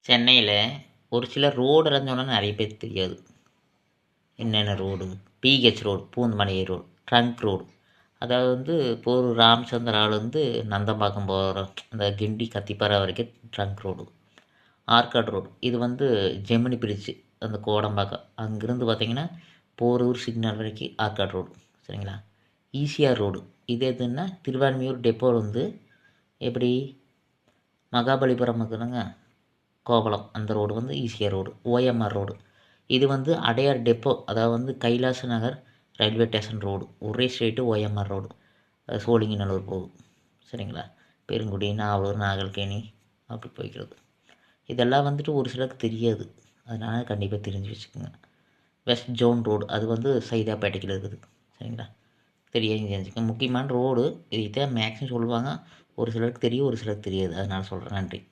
சென்னையில் ஒரு சில ரோடெல்லாம் சொன்னால் நிறைய பேருக்கு தெரியாது. என்னென்ன road? PH road, Poonamallee road, trunk road. அதாவது இப்போ ஒரு ராமச்சந்திராவில் நந்தம்பாக்கம் போகிற அந்த கிண்டி கத்திப்பாறை வரைக்கும் ட்ரங்க் ரோடு. ஆர்காட் ரோடு இது ஜெமினி பிரிட்ஜு, அந்த கோடம்பாக்கம் அங்கேருந்து பார்த்தீங்கன்னா போரூர் சிக்னல் வரைக்கும் ஆர்காட் ரோடு. சரிங்களா? ஈசிஆர் ரோடு இது எதுன்னா திருவான்மியூர் டெப்போ எப்படி மகாபலிபுரம் இருக்குதுங்க, கோவளம், அந்த road ECR road. OMR road இது அடையார் டெப்போ, அதாவது கைலாச நகர் ரயில்வே ஸ்டேஷன் ரோடு. ஒரே ஸ்ட்ரெயிட்டு ஓஎம்ஆர் ரோடு, சோழிங்கநல்லூர் போகும். சரிங்களா? பெருங்குடி, நாவலூர், நாகல்கேணி அப்படி போய்க்கிறது. இதெல்லாம் ஒரு சிலருக்கு தெரியாது. அதனால் கண்டிப்பாக தெரிஞ்சு வச்சுக்கோங்க. வெஸ்ட் ஜோன் ரோடு அது சைதாப்பேட்டைக்கில் இருக்குது. சரிங்களா? தெரியாது தெரிஞ்சுக்கோங்க. முக்கியமான ரோடு இதைத்தான் மேக்ஸிமம் சொல்லுவாங்க. ஒரு சிலருக்கு தெரியும், ஒரு சிலருக்கு தெரியாது. அதனால் சொல்கிறேன். நன்றி.